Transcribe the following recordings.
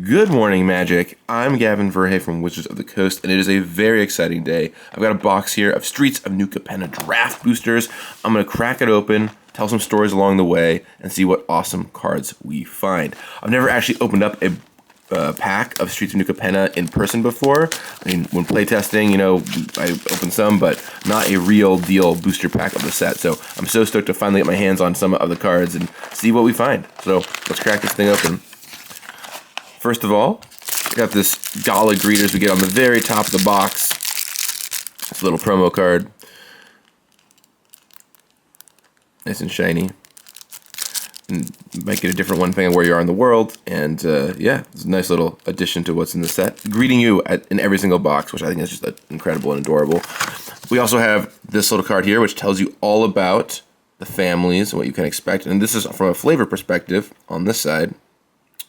Good morning, Magic. I'm Gavin Verhey from Wizards of the Coast, and it is a very exciting day. I've got a box here of Streets of New Capenna draft boosters. I'm going to crack it open, tell some stories along the way, and see what awesome cards we find. I've never actually opened up a pack of Streets of New Capenna in person before. I mean, when playtesting, I opened some, but not a real deal booster pack of the set. So I'm so stoked to finally get my hands on some of the cards and see what we find. So let's crack this thing open. First of all, I got this Gala Greeters we get on the very top of the box. It's a little promo card. Nice and shiny. And you might get a different one depending on where you are in the world. And yeah, it's a nice little addition to what's in the set. Greeting you in every single box, which I think is just incredible and adorable. We also have this little card here, which tells you all about the families and what you can expect. And this is from a flavor perspective on this side.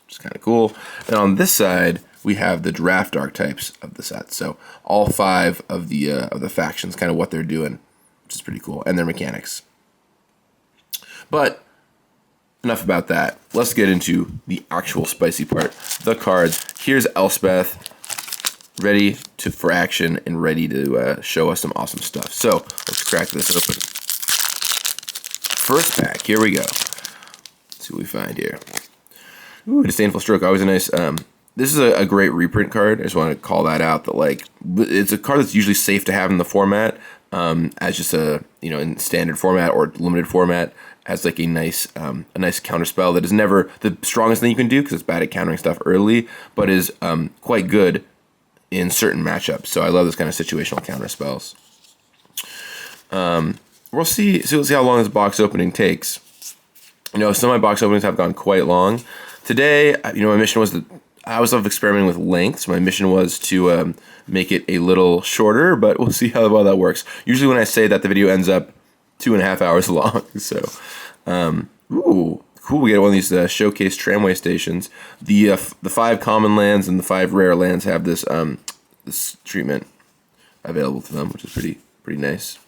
Which is kind of cool. And on this side, we have the draft archetypes of the set. So all 5 of the factions, kind of what they're doing, which is pretty cool, and their mechanics. But enough about that. Let's get into the actual spicy part. The cards. Here's Elspeth, ready for action and ready to show us some awesome stuff. So let's crack this open. First pack. Here we go. Let's see what we find here. Ooh, Disdainful Stroke, always a nice, this is a great reprint card. I just want to call that out, that it's a card that's usually safe to have in the format, as just in standard format or limited format, as like a nice counter spell that is never the strongest thing you can do, because it's bad at countering stuff early, but is quite good in certain matchups. So I love this kind of situational counter spells. We'll see how long this box opening takes. Some of my box openings have gone quite long. Today, my mission was I always love experimenting with length, so my mission was to make it a little shorter, but we'll see how well that works. Usually when I say that, the video ends up 2.5 hours long, so, ooh, cool, we get one of these showcase tramway stations. The 5 common lands and the 5 rare lands have this treatment available to them, which is pretty nice.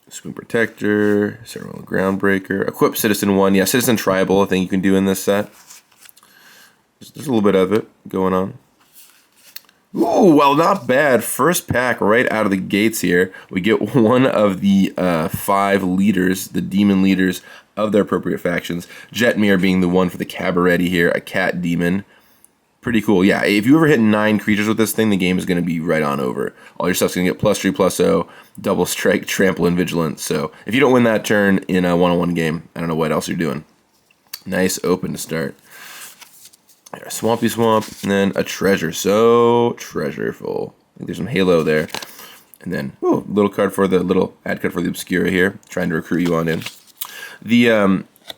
Swoon Protector, Ceremonial Groundbreaker, Equip Citizen 1. Yeah, Citizen Tribal, I think you can do in this set. There's a little bit of it going on. Ooh, well, not bad. First pack right out of the gates here. We get one of the 5 leaders, the demon leaders of their appropriate factions. Jetmir being the one for the Cabaret here, a cat demon. Pretty cool. Yeah, if you ever hit 9 creatures with this thing, the game is going to be right on over. All your stuff's going to get +3/+0, double strike, trample, and vigilance. So if you don't win that turn in a one-on-one game, I don't know what else you're doing. Nice open to start. Swampy Swamp, and then a treasure. So treasureful. I think there's some Halo there. And then, ooh, little card for the little ad card for the Obscura here, trying to recruit you on in.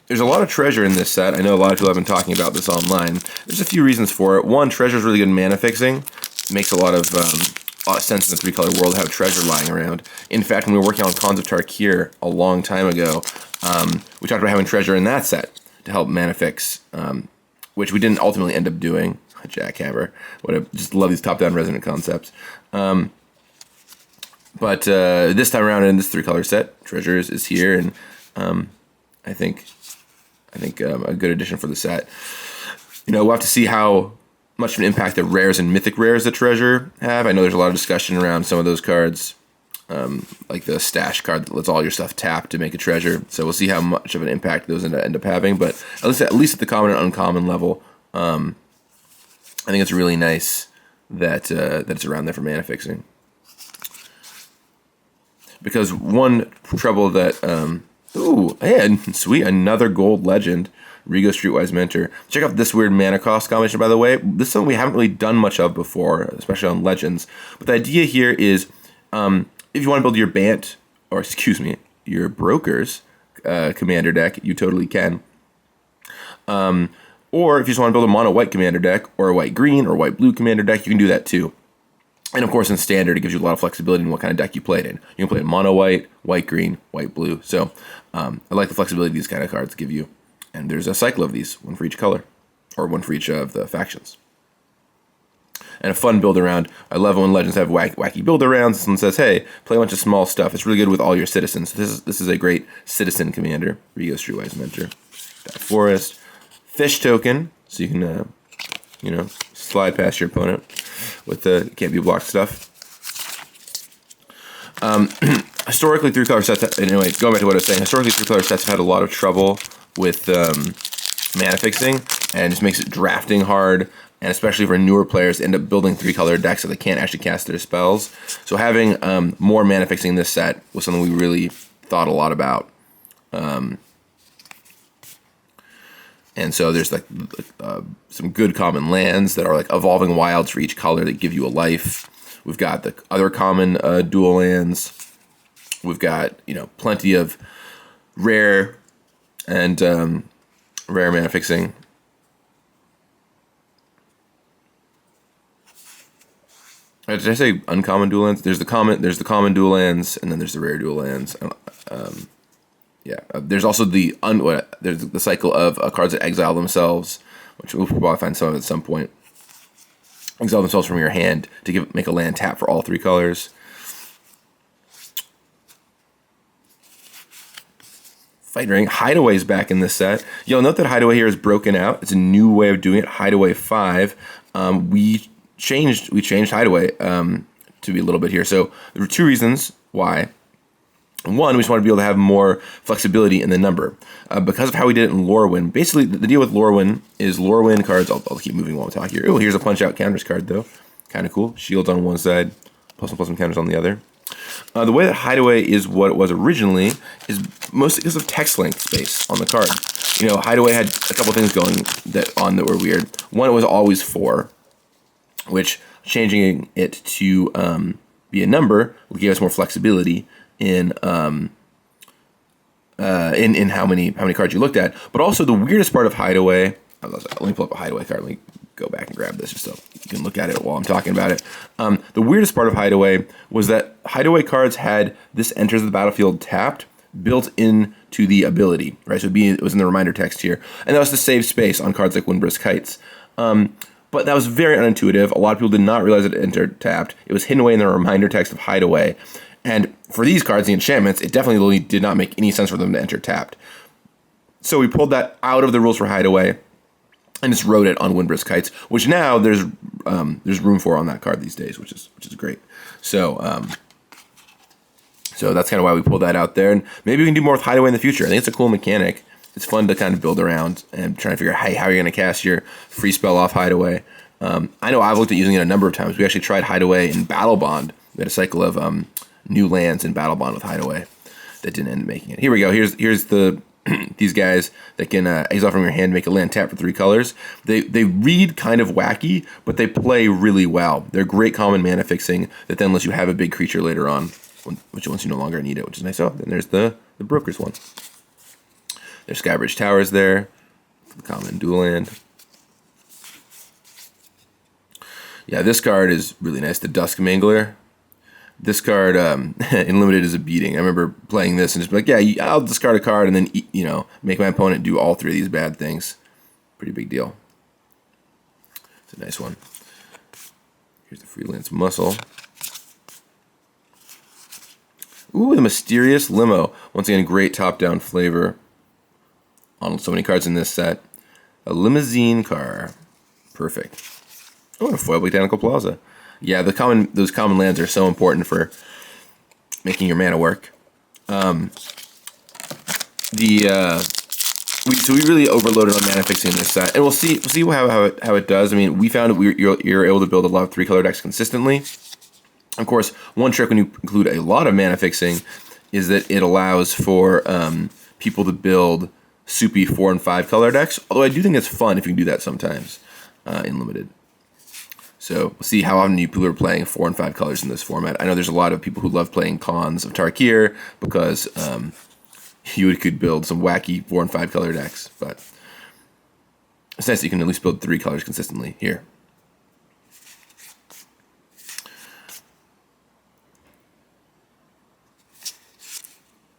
There's a lot of treasure in this set. I know a lot of people have been talking about this online. There's a few reasons for it. One, treasure is really good in mana fixing. It makes a lot of sense in the 3-color world to have treasure lying around. In fact, when we were working on Khans of Tarkir a long time ago, we talked about having treasure in that set to help mana fix, which we didn't ultimately end up doing. Jackhammer. Just love these top-down resonant concepts. But this time around in this 3-color set, treasure is here, and I think a good addition for the set. We'll have to see how much of an impact the rares and mythic rares that treasure have. I know there's a lot of discussion around some of those cards, like the stash card that lets all your stuff tap to make a treasure. So we'll see how much of an impact those end up having. But at least at the common and uncommon level, I think it's really nice that it's around there for mana fixing. Because one trouble that ooh, and sweet, another gold legend, Rigo Streetwise Mentor. Check out this weird mana cost combination, by the way. This is something we haven't really done much of before, especially on Legends. But the idea here is, if you want to build your Bant, or excuse me, your Brokers commander deck, you totally can. Or if you just want to build a mono-white commander deck, or a white-green, or white-blue commander deck, you can do that too. And of course, in Standard, it gives you a lot of flexibility in what kind of deck you play it in. You can play it mono-white, white-green, white-blue. So I like the flexibility these kind of cards give you. And there's a cycle of these, one for each color, or one for each of the factions. And a fun build around. I love when Legends have wacky build arounds. Someone says, hey, play a bunch of small stuff. It's really good with all your citizens. This is a great citizen commander, Rigo Streetwise Mentor. Got forest, fish token, so you can slide past your opponent with the can't be blocked stuff. Historically, 3-color sets. Anyway, going back to what I was saying, historically 3-color sets have had a lot of trouble with mana fixing, and it just makes it drafting hard. And especially for newer players, end up building 3-color decks so they can't actually cast their spells. So having more mana fixing in this set was something we really thought a lot about. And so there's like some good common lands that are like evolving wilds for each color that give you a life. We've got the other common dual lands. We've got plenty of rare and rare mana fixing. Did I say uncommon dual lands? There's the common dual lands, and then there's the rare dual lands. There's also there's the cycle of cards that exile themselves, which we'll probably find some of at some point. Exile themselves from your hand to make a land tap for all 3 colors. Fight Ring. Hideaway's back in this set. You'll note that Hideaway here is broken out. It's a new way of doing it. Hideaway 5. We changed Hideaway to be a little bit here. So there were 2 reasons why. One, we just want to be able to have more flexibility in the number. Because of how we did it in Lorwyn, basically the deal with Lorwyn is Lorwyn cards, I'll keep moving while I'm talking here. Oh, here's a punch-out counters card, though. Kind of cool. Shields on one side, +1/+1 counters on the other. The way that Hideaway is what it was originally is mostly because of text length space on the card. Hideaway had a couple things going that were weird. One, it was always 4, which changing it to be a number will give us more flexibility in how many cards you looked at. But also the weirdest part of Hideaway, let me pull up a Hideaway card. Let me go back and grab this just so you can look at it while I'm talking about it. The weirdest part of Hideaway was that Hideaway cards had this enters the battlefield tapped built into the ability, right? So it was in the reminder text here. And that was to save space on cards like Windbrisk Kites. But that was very unintuitive. A lot of people did not realize it entered tapped. It was hidden away in the reminder text of Hideaway. And for these cards, the enchantments, it definitely did not make any sense for them to enter tapped. So we pulled that out of the rules for Hideaway and just wrote it on Windbrisk Kites, which now there's room for on that card these days, which is great. So that's kind of why we pulled that out there. And maybe we can do more with Hideaway in the future. I think it's a cool mechanic. It's fun to kind of build around and try to figure out how you're going to cast your free spell off Hideaway. I know I've looked at using it a number of times. We actually tried Hideaway in Battle Bond. We had a cycle of new lands in Battle Bond with Hideaway that didn't end up making it. Here we go. Here's the these guys that can exile from your hand, make a land tap for 3 colors. They read kind of wacky, but they play really well. They're great common mana fixing that then lets you have a big creature later on, which once you no longer need it, which is nice. Oh, then there's the Broker's one. There's Skybridge Towers there, the common dual land. Yeah, this card is really nice. The Dusk Mangler. This card in Limited is a beating. I remember playing this and just be like, yeah, I'll discard a card and then make my opponent do all 3 of these bad things. Pretty big deal. It's a nice one. Here's the Freelance Muscle. Ooh, the Mysterious Limo. Once again, great top-down flavor on so many cards in this set. A limousine car. Perfect. Oh, and a foil Botanical Plaza. Yeah, those common lands are so important for making your mana work. We really overloaded on mana fixing in this set, and we'll see how it does. I mean, we found that you're able to build a lot of 3-color decks consistently. Of course, one trick when you include a lot of mana fixing is that it allows for people to build soupy 4 and 5-color decks. Although I do think it's fun if you can do that sometimes in Limited. So we'll see how often people are playing 4 and 5 colors in this format. I know there's a lot of people who love playing Khans of Tarkir because you could build some wacky 4 and 5 color decks, but it's nice that you can at least build 3 colors consistently here.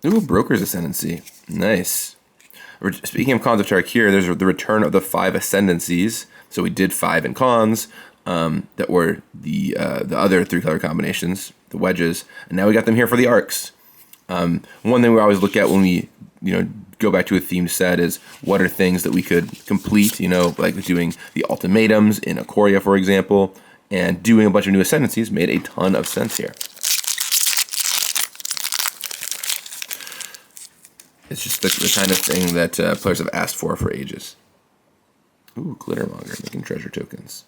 Ooh, Broker's Ascendancy. Nice. Speaking of Khans of Tarkir, there's the return of the 5 Ascendancies. So we did 5 in Khans. That were the other 3-color combinations, the wedges, and now we got them here for the arcs. One thing we always look at when we go go back to a themed set is what are things that we could complete, you know, like doing the ultimatums in Ikoria, for example, and doing a bunch of new ascendancies made a ton of sense here. It's just the kind of thing that players have asked for ages. Ooh, Glittermonger, making treasure tokens.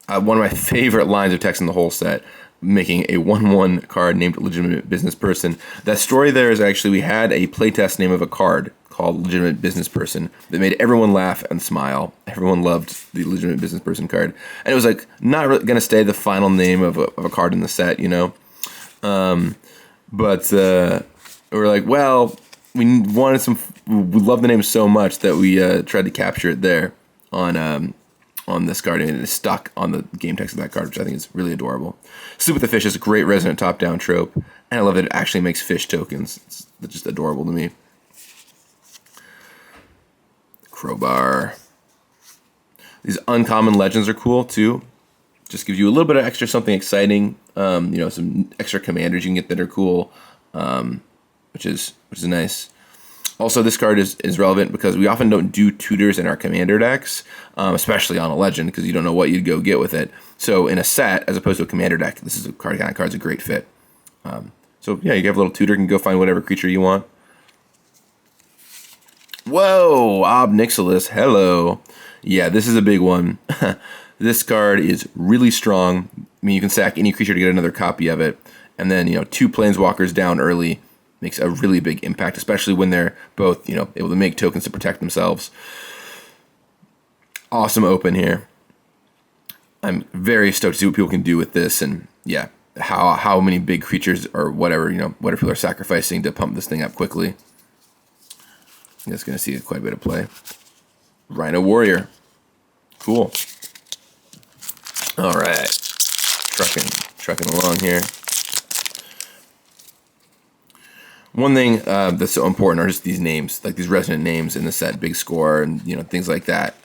One of my favorite lines of text in the whole set, making a 1/1 card named Legitimate Business Person. That story there is actually, we had a playtest name of a card called Legitimate Business Person that made everyone laugh and smile. Everyone loved the Legitimate Business Person card. And it was like not really going to stay the final name of a card in the set, you know? But we're like, well, we wanted we love the name so much that we tried to capture it there on this card, and it is stuck on the game text of that card, which I think is really adorable. Sleep with the Fish is a great resonant top-down trope, and I love that it actually makes fish tokens. It's just adorable to me. Crowbar. These uncommon legends are cool, too. Just gives you a little bit of extra something exciting. You know, some extra commanders you can get that are cool, which is nice. Also, this card is relevant because we often don't do tutors in our commander decks, especially on a legend, because you don't know what you'd go get with it. So in a set, as opposed to a commander deck, this is a kind of card's a great fit. So yeah, you have a little tutor, you can go find whatever creature you want. Whoa, Ob Nixilis, hello. Yeah, this is a big one. This card is really strong. I mean, you can sack any creature to get another copy of it, and then, you know, 2 Planeswalkers down early makes a really big impact, especially when they're both, you know, able to make tokens to protect themselves. Awesome open here. I'm very stoked to see what people can do with this, and yeah, how many big creatures or whatever, you know, whatever people are sacrificing to pump this thing up quickly. It's going to see quite a bit of play. Rhino Warrior. Cool. All right. Trucking along here. One thing that's so important are just these names, like these resonant names in the set, Big Score, and, you know, things like that.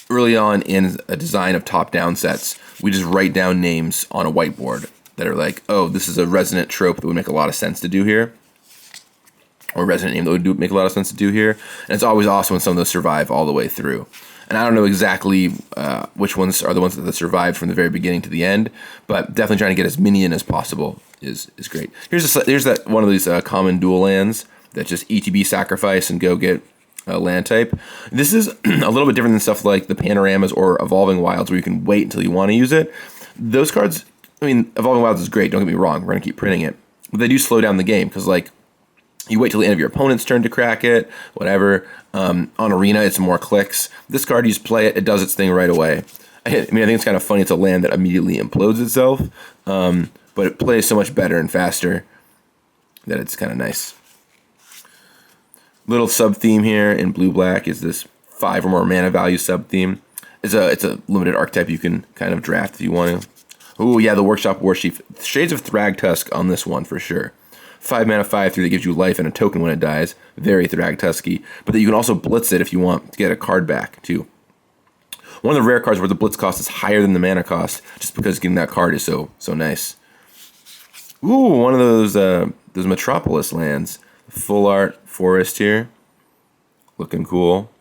Early on in a design of top-down sets, we just write down names on a whiteboard that are like, oh, this is a resonant trope that would make a lot of sense to do here, or a resonant name that would make a lot of sense to do here. And it's always awesome when some of those survive all the way through. And I don't know exactly which ones are the ones that survived from the very beginning to the end, but definitely trying to get as many in as possible is great. Here's that one of these common dual lands that just ETB sacrifice and go get a land type. This is a little bit different than stuff like the Panoramas or Evolving Wilds, where you can wait until you want to use it. Those cards, I mean, Evolving Wilds is great, don't get me wrong, we're going to keep printing it, but they do slow down the game, because, like, you wait till the end of your opponent's turn to crack it, whatever. On Arena, it's more clicks. This card, you just play it, it does its thing right away. I mean, I think it's kind of funny. It's a land that immediately implodes itself, but it plays so much better and faster that it's kind of nice. Little sub-theme here in blue-black is this 5 or more mana value sub-theme. It's a limited archetype you can kind of draft if you want to. Oh, yeah, the Workshop Warchief. Shades of Thragtusk on this one for sure. 5 mana, 5/3 that gives you life and a token when it dies. Very Thragtusky. But that you can also blitz it if you want to get a card back, too. One of the rare cards where the blitz cost is higher than the mana cost, just because getting that card is so nice. Ooh, one of those Metropolis lands. Full art forest here. Looking cool.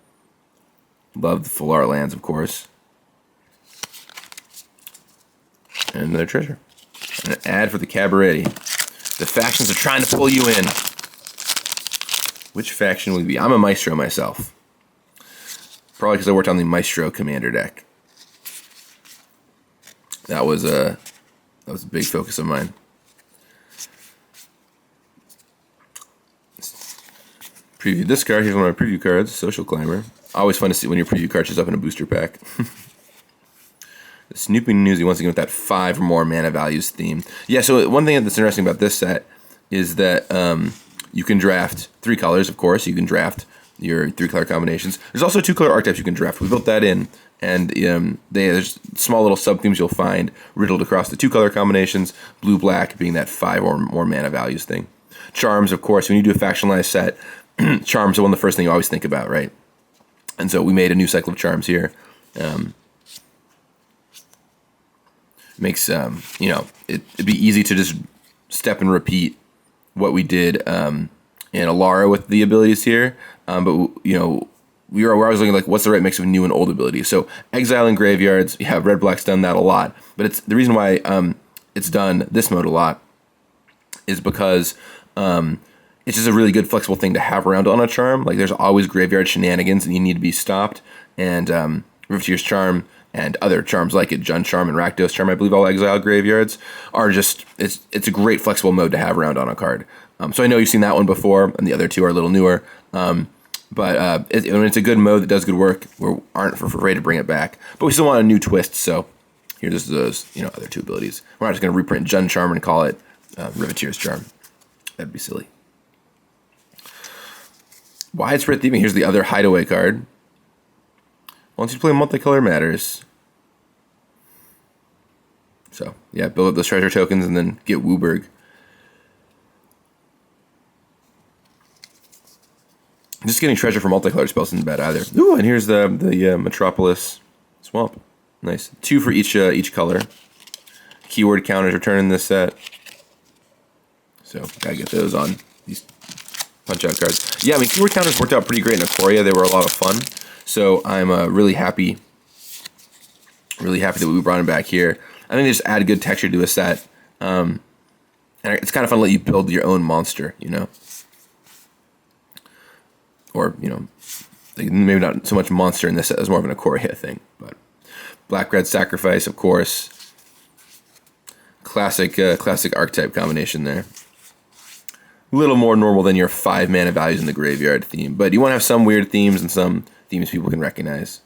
Love the full art lands, of course. And another treasure. And an ad for the Cabaret. The factions are trying to pull you in. Which faction will you be? I'm a Maestro myself. Probably because I worked on the Maestro commander deck. That was a big focus of mine. Preview this card. Here's one of my preview cards. Social Climber. Always fun to see when your preview card shows up in a booster pack. The Snooping Newsy, once again with that 5 or more mana values theme. Yeah, so one thing that's interesting about this set is that you can draft 3 colors, of course. You can draft your 3 color combinations. There's also 2 color archetypes you can draft. We built that in, and there's small little sub-themes you'll find riddled across the 2 color combinations, blue-black being that 5 or more mana values thing. Charms, of course, when you do a factionalized set, charms are one of the first thing you always think about, right? And so we made a new cycle of charms here. Makes it'd be easy to just step and repeat what we did and Alara with the abilities here. But you know, we're always looking like what's the right mix of new and old abilities. So exile and graveyards, yeah, red black's done that a lot. But it's the reason why it's done this mode a lot is because it's just a really good flexible thing to have around on a charm. Like there's always graveyard shenanigans and you need to be stopped. And Riveteer's Charm and other charms like it, Jund Charm and Rakdos Charm, I believe all exile graveyards, are just, it's a great flexible mode to have around on a card. So I know you've seen that one before, and the other two are a little newer. But it's a good mode that does good work. We aren't afraid to bring it back. But we still want a new twist, so here's those other two abilities. We're not just going to reprint Jund Charm and call it Riveteer's Charm. That'd be silly. Widespread Thieving, here's the other hideaway card. Once you play Multicolor Matters. So, yeah, build up those treasure tokens and then get Wooburg. Just getting treasure for multicolor spells isn't bad either. Ooh, and here's the Metropolis Swamp. Nice. 2 for each color. Keyword counters return in this set. So, gotta get those on these punch-out cards. Yeah, I mean, keyword counters worked out pretty great in Ikoria. They were a lot of fun. So I'm really happy that we brought him back here. I think they just add good texture to a set. And it's kind of fun to let you build your own monster, you know? Or, you know, like maybe not so much monster in this set as more of an Ikoria thing. But Black Red Sacrifice, of course. Classic archetype combination there. A little more normal than your 5 mana values in the graveyard theme. But you want to have some weird themes and some themes people can recognize.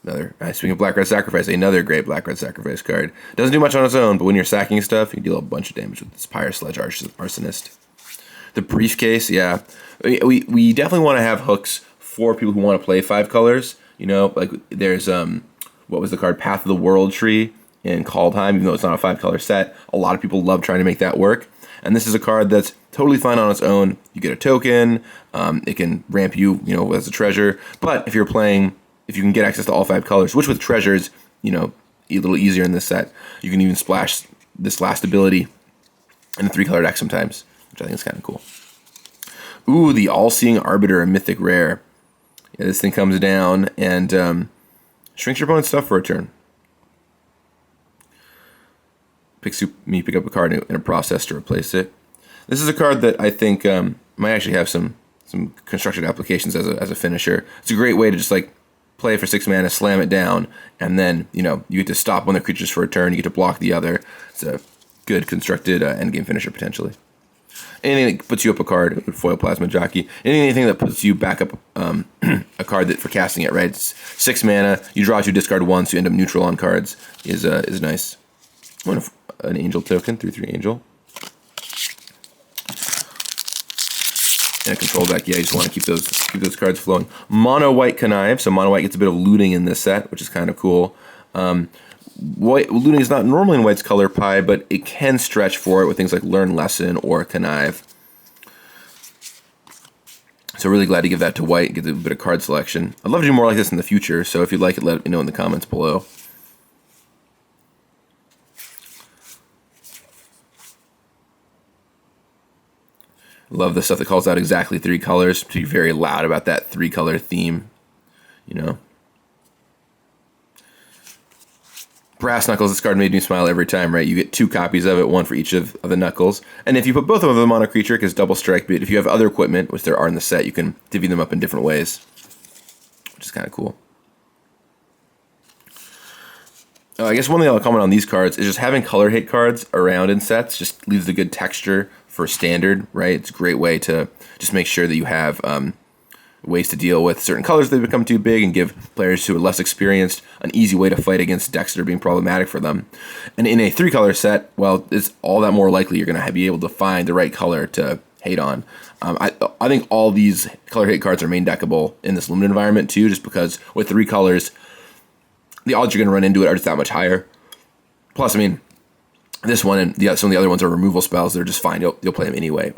Speaking of Black Red Sacrifice, another great Black Red Sacrifice card. Doesn't do much on its own, but when you're sacking stuff, you can deal a bunch of damage with this Pyre Sledge Arsonist. The Briefcase, yeah. We definitely want to have hooks for people who want to play 5 colors. You know, like there's, what was the card? Path of the World Tree in Kaldheim, even though it's not a 5-color set. A lot of people love trying to make that work. And this is a card that's totally fine on its own. You get a token. It can ramp you, you know, as a treasure. But if you can get access to all 5 colors, which with treasures, you know, a little easier in this set, you can even splash this last ability in a 3-color deck sometimes, which I think is kind of cool. Ooh, the All-Seeing Arbiter, a mythic rare. Yeah, this thing comes down and shrinks your opponent's stuff for a turn. Pick up a card in a process to replace it. This is a card that I think might actually have some constructed applications as a finisher. It's a great way to just like play for 6 mana, slam it down, and then you get to stop one of the creatures for a turn. You get to block the other. It's a good constructed endgame finisher potentially. Anything that puts you up a card, foil Plasma Jockey. Anything that puts you back up a card that for casting it, right? It's 6 mana. You draw 2, discard 1, so you end up neutral on cards. Is nice. An Angel token, 3/3 Angel. In a control deck, yeah, you just want to keep those cards flowing. Mono White Connive, so Mono White gets a bit of looting in this set, which is kind of cool. Looting is not normally in White's color pie, but it can stretch for it with things like Learn Lesson or Connive. So really glad to give that to White and get a bit of card selection. I'd love to do more like this in the future, so if you'd like it, let me know in the comments below. Love the stuff that calls out exactly 3 colors. To be very loud about that 3-color theme, you know. Brass Knuckles, this card made me smile every time, right? You get 2 copies of it, 1 for each of the Knuckles. And if you put both of them on a creature, it gets double strike. But if you have other equipment, which there are in the set, you can divvy them up in different ways, which is kind of cool. I guess one thing I'll comment on these cards is just having color hate cards around in sets just leaves a good texture for standard, right? It's a great way to just make sure that you have ways to deal with certain colors that become too big and give players who are less experienced an easy way to fight against decks that are being problematic for them. And in a 3-color set, well, it's all that more likely you're going to be able to find the right color to hate on. I think all these color hate cards are main deckable in this limited environment too, just because with 3 colors, the odds you're going to run into it are just that much higher. Plus, I mean, this one and some of the other ones are removal spells. They're just fine. You'll play them anyway.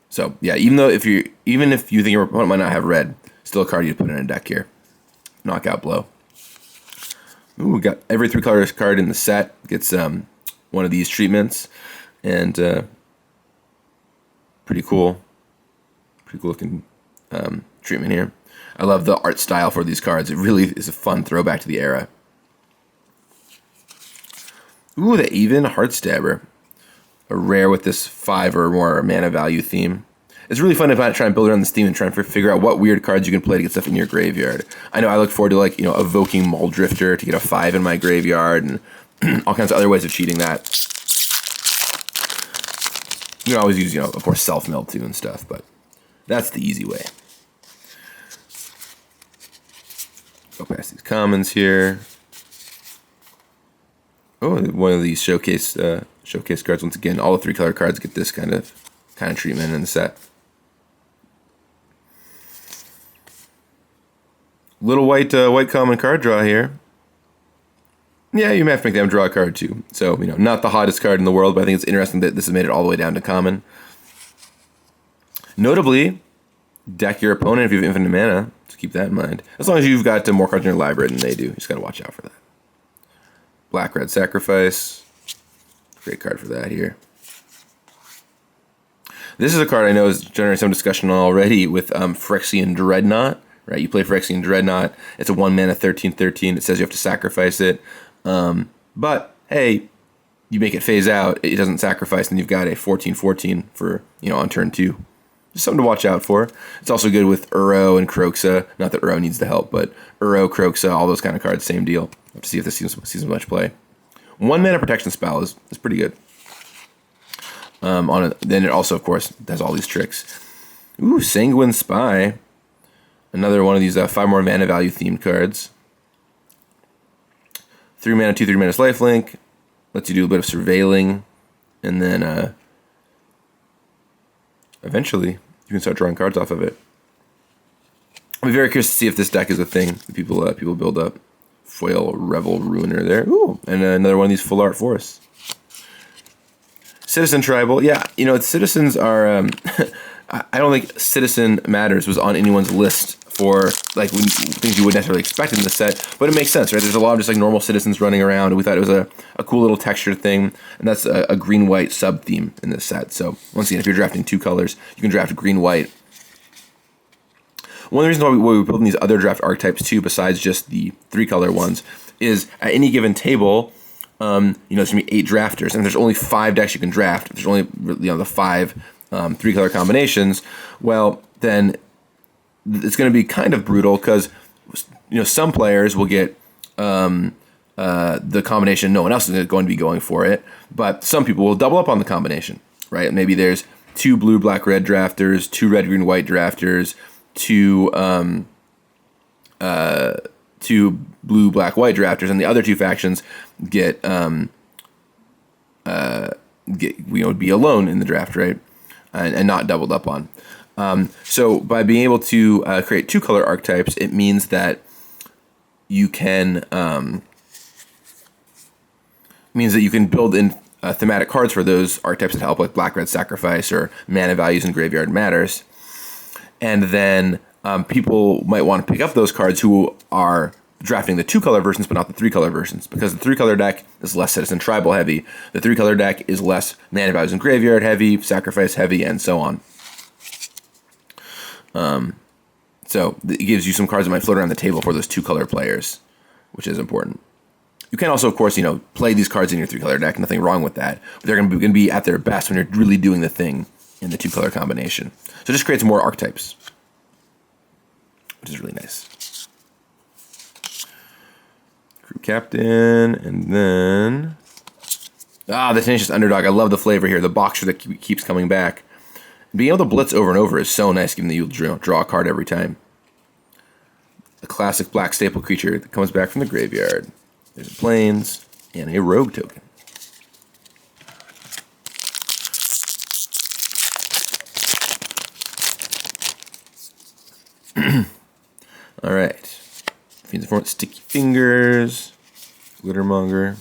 So yeah, even if you think your opponent might not have red, still a card you put in a deck here. Knockout Blow. Ooh, we got every 3-color card in the set gets one of these treatments, and pretty cool. Pretty cool looking treatment here. I love the art style for these cards. It really is a fun throwback to the era. Ooh, the Even Heartstabber. A rare with this 5 or more mana value theme. It's really fun to try and build around this theme and try and figure out what weird cards you can play to get stuff in your graveyard. I know I look forward to, like, evoking Muldrifter to get a 5 in my graveyard and all kinds of other ways of cheating that. You can always use, of course, self-mill too and stuff, but that's the easy way. Go past these commons here. Oh, one of these showcase cards. Once again, all the 3-color cards get this kind of treatment in the set. Little white common card draw here. Yeah, you may have to make them draw a card too. So, not the hottest card in the world, but I think it's interesting that this has made it all the way down to common. Notably, deck your opponent if you have infinite mana, so keep that in mind. As long as you've got more cards in your library than they do, you just gotta watch out for that. Black-Red Sacrifice. Great card for that here. This is a card I know has generated some discussion already with Phyrexian Dreadnought. Right, you play Phyrexian Dreadnought. It's a 1-mana 13/13. It says you have to sacrifice it. But hey, you make it phase out. It doesn't sacrifice, and you've got a 14/14 for on turn 2. Just something to watch out for. It's also good with Uro and Kroxa. Not that Uro needs the help, but Uro, Kroxa, all those kind of cards, same deal. Have to see if this sees much play. 1-mana protection spell is pretty good. Then it also, of course, does all these tricks. Ooh, Sanguine Spy. Another one of these 5 more mana value themed cards. 3 mana, 2/3 mana lifelink. Lets you do a bit of surveilling. And then eventually you can start drawing cards off of it. I'll be very curious to see if this deck is a thing that people build up. Foil Revel Ruiner there. Ooh, and another one of these full art forests. Citizen Tribal. Yeah, citizens are... I don't think Citizen Matters was on anyone's list for things you wouldn't necessarily expect in the set, but it makes sense, right? There's a lot of just normal citizens running around, and we thought it was a cool little textured thing, and that's a green-white sub-theme in this set. So once again, if you're drafting 2 colors, you can draft green-white. One of the reasons why we're building these other draft archetypes too, besides just the 3-color ones, is at any given table, there's going to be 8 drafters, and there's only 5 decks you can draft. There's only the 5 3-color combinations. Well, then it's going to be kind of brutal because some players will get the combination no one else is going to be going for it, but some people will double up on the combination, right? Maybe there's 2 blue, black, red drafters, 2 red, green, white drafters, 2 blue, black, white drafters, and the other 2 factions get would be alone in the draft, right? And not doubled up on. So by being able to create 2-color archetypes, it means that you can build in thematic cards for those archetypes that help, like Black-Red Sacrifice or mana values in Graveyard Matters. And then people might want to pick up those cards who are drafting the 2-color versions, but not the 3-color versions, because the 3-color deck is less Citizen Tribal heavy. The 3-color deck is less mana values in Graveyard heavy, Sacrifice heavy, and so on. So it gives you some cards that might float around the table for those 2-color players, which is important. You can also, of course, play these cards in your 3-color deck. Nothing wrong with that. But they're going to be at their best when you're really doing the thing in the 2-color combination. So it just creates more archetypes, which is really nice. Crew Captain, and then... the Tenacious Underdog. I love the flavor here. The Boxer that keeps coming back. Being able to blitz over and over is so nice, given that you'll draw a card every time. A classic black staple creature that comes back from the graveyard. There's a Plains and a Rogue token. All right. Fiends of Force, Sticky Fingers, Glittermonger.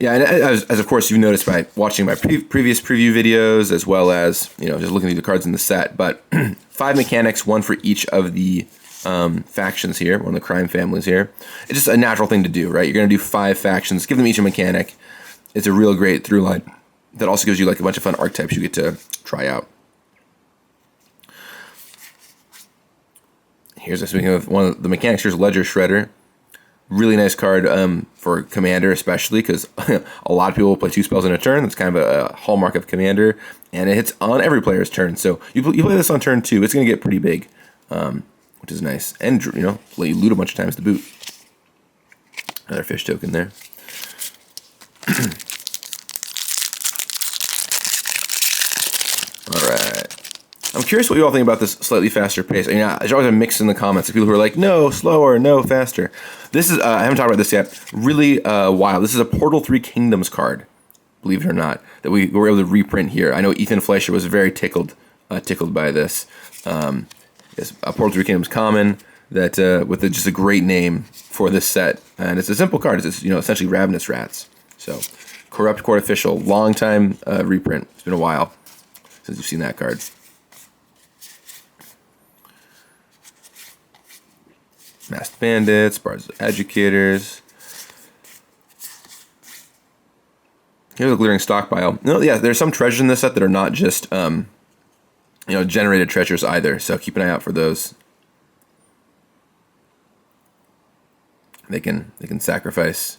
Yeah, and as of course you've noticed by watching my previous preview videos, as well as just looking through the cards in the set. But 5 mechanics, 1 for each of the factions here, one of the crime families here. It's just a natural thing to do, right? You're going to do 5 factions, give them each a mechanic. It's a real great through line that also gives you like a bunch of fun archetypes you get to try out. Here's speaking of one of the mechanics. Here's Ledger Shredder. Really nice card for Commander, especially because a lot of people play 2 spells in a turn. That's kind of a hallmark of Commander, and it hits on every player's turn. So you play this on turn 2, it's going to get pretty big, which is nice. And you loot a bunch of times to boot. Another fish token there. All right. I'm curious what you all think about this slightly faster pace. I mean, there's always a mix in the comments of people who are like, no, slower, no, faster. This is, I haven't talked about this yet, really wild. This is a Portal 3 Kingdoms card, believe it or not, that we were able to reprint here. I know Ethan Fleischer was very tickled by this. It's a Portal 3 Kingdoms common that with just a great name for this set. And it's a simple card. It's essentially Ravenous Rats. So, Corrupt Court Official, long time reprint. It's been a while since you've seen that card. Masked Bandits, Bards of Educators. Here's a Glittering Stockpile. Yeah, there's some treasures in this set that are not just, generated treasures either. So keep an eye out for those. They can sacrifice,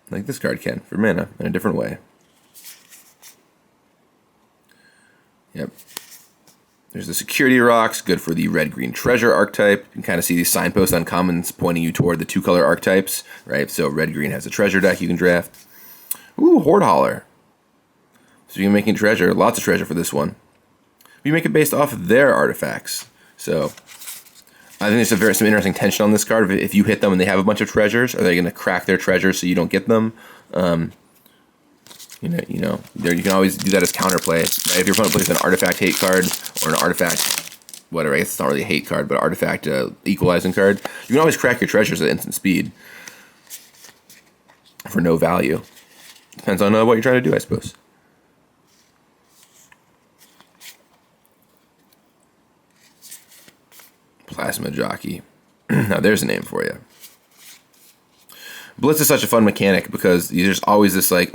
like this card can, for mana in a different way. Yep. There's the Security Rocks, good for the red-green treasure archetype. You can kind of see these signpost uncommons pointing you toward the 2-color archetypes, right? So red-green has a treasure deck you can draft. Ooh, Horde Hauler. So you're making treasure, lots of treasure for this one. You make it based off of their artifacts. So I think there's some interesting tension on this card. If you hit them and they have a bunch of treasures, are they going to crack their treasures so you don't get them? You can always do that as counterplay. Right? If your opponent plays an artifact hate card or an artifact, whatever, I guess it's not really a hate card, but artifact equalizing card, you can always crack your treasures at instant speed for no value. Depends on what you're trying to do, I suppose. Plasma Jockey. Now there's a name for you. Blitz is such a fun mechanic because there's always this I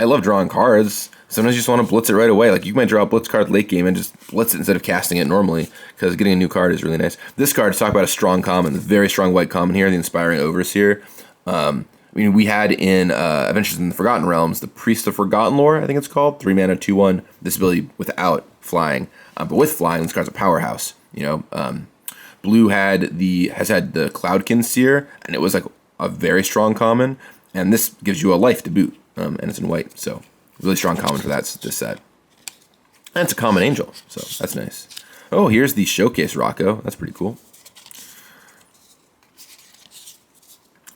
love drawing cards. Sometimes you just want to blitz it right away. Like you might draw a blitz card late game and just blitz it instead of casting it normally because getting a new card is really nice. This card, to talk about a strong common, the very strong white common here, the Inspiring Overseer. We had in Adventures in the Forgotten Realms, the Priest of Forgotten Lore, I think it's called, 3 mana, 2/1. This ability without flying, but with flying, this card's a powerhouse. Blue has had the Cloudkin Seer, and it was like a very strong common, and this gives you a life to boot, and it's in white, so really strong common for this set. And it's a common angel, so that's nice. Oh, here's the Showcase Rocco. That's pretty cool.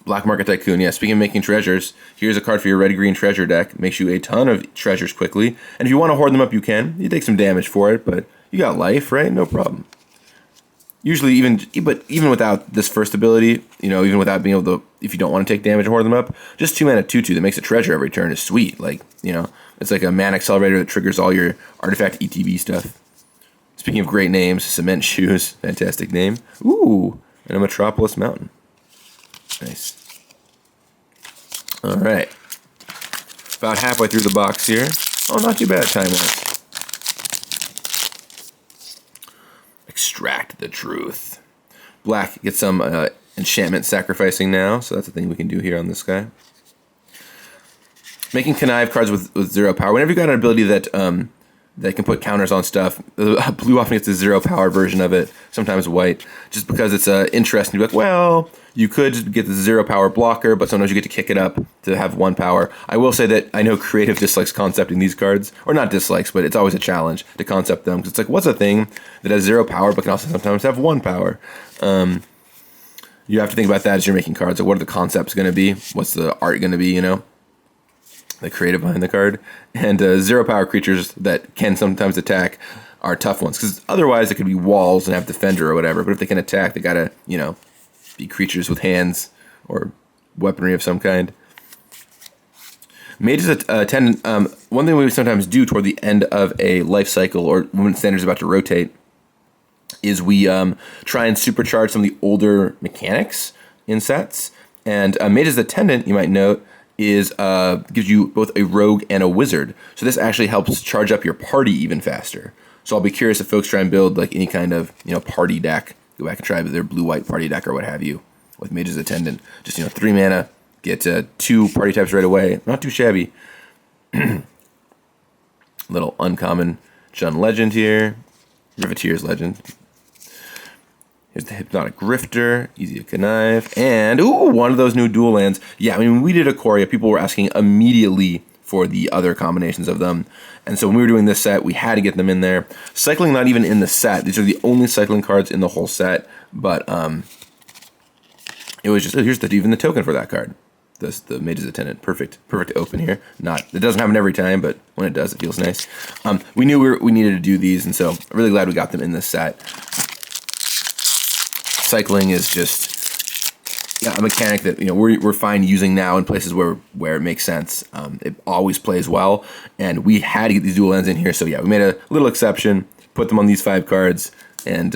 Black Market Tycoon. Yeah, speaking of making treasures, here's a card for your red-green treasure deck. Makes you a ton of treasures quickly, and if you want to hoard them up, you can. You take some damage for it, but you got life, right? No problem. Usually, even without this first ability, even without being able to, if you don't want to take damage and hoard them up, just 2 mana 2/2 that makes a treasure every turn is sweet. Like, it's like a mana accelerator that triggers all your artifact ETB stuff. Speaking of great names, Cement Shoes, fantastic name. Ooh, and a Metropolis Mountain. Nice. All right. About halfway through the box here. Oh, not too bad time-wise. Extract the Truth. Black gets some enchantment sacrificing now, so that's a thing we can do here on this guy. Making connive cards with 0 power. Whenever you got an ability that can put counters on stuff, blue often gets a 0 power version of it, sometimes white, just because it's interesting to be like, well, you could just get the 0 power blocker, but sometimes you get to kick it up to have 1 power. I will say that I know Creative dislikes concepting these cards, or not dislikes, but it's always a challenge to concept them, because it's like, what's a thing that has 0 power, but can also sometimes have 1 power? You have to think about that as you're making cards. Like, what are the concepts going to be? What's the art going to be, the creative behind the card. And 0 power creatures that can sometimes attack are tough ones, because otherwise it could be walls and have defender or whatever, but if they can attack, they gotta, be creatures with hands or weaponry of some kind. Mage is a attendant. One thing we sometimes do toward the end of a life cycle, or when Standard's about to rotate, is we try and supercharge some of the older mechanics in sets. And Mage's Attendant, you might note, is gives you both a rogue and a wizard. So this actually helps charge up your party even faster. So I'll be curious if folks try and build like any kind of, you know, party deck. Go back and try their blue-white party deck or what have you with Mage's Attendant. Just, you know, 3 mana, get 2 party types right away. Not too shabby. Little uncommon Jund Legend here. Riveteer's Legend. Here's the Hypnotic Grifter, easy to connive, and ooh, one of those new dual lands. Yeah, I mean, when we did Ikoria, people were asking immediately for the other combinations of them, and so when we were doing this set, we had to get them in there. Cycling not even in the set; these are the only cycling cards in the whole set. But it was just here's even the token for that card. The Mage's Attendant, perfect open here. It doesn't happen every time, but when it does, it feels nice. We knew we needed to do these, and so I'm really glad we got them in this set. Cycling is just a mechanic that, you know, we're fine using now in places where it makes sense. It always plays well, and we had to get these dual lands in here. So yeah, we made a little exception, put them on these 5 cards, and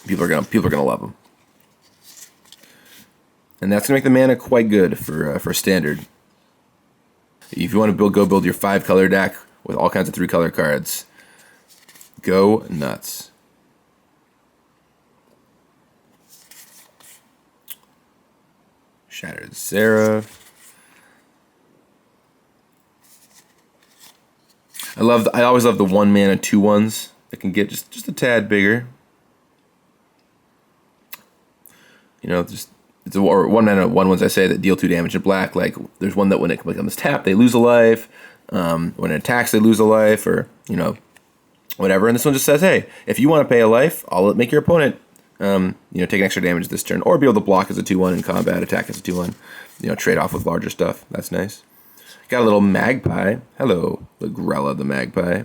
people are gonna love them. And that's gonna make the mana quite good for standard. If you want to go build your 5-color deck with all kinds of 3-color cards, go nuts. Shattered Seraph. I always love the 1 mana 2/1s that can get just a tad bigger. You know, or 1 mana 1/1s I say that deal 2 damage in black. Like there's one that when it becomes tapped, they lose a life. When it attacks, they lose a life, or you know, whatever. And this one just says, hey, if you want to pay a life, I'll make your opponent you know, take an extra damage this turn, or be able to block as a 2/1 in combat, attack as a 2/1, you know, trade off with larger stuff. That's nice. Got a little Magpie. Hello, Lagrella the Magpie.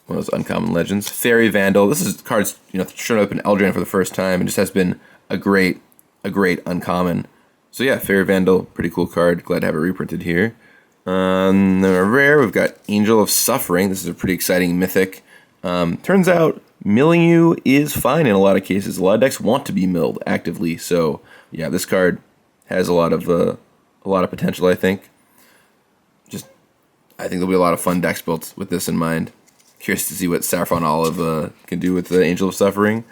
One of those uncommon legends. Fairy Vandal. This is cards, you know, showing up in Eldraine for the first time, and just has been a great uncommon. So yeah, Fairy Vandal, pretty cool card. Glad to have it reprinted here. Then a rare, we've got Angel of Suffering. This is a pretty exciting mythic. Turns out milling you is fine in a lot of cases. A lot of decks want to be milled actively, so yeah, this card has a lot of potential. I think there'll be a lot of fun decks built with this in mind. Curious to see what Saffron Olive can do with the Angel of Suffering.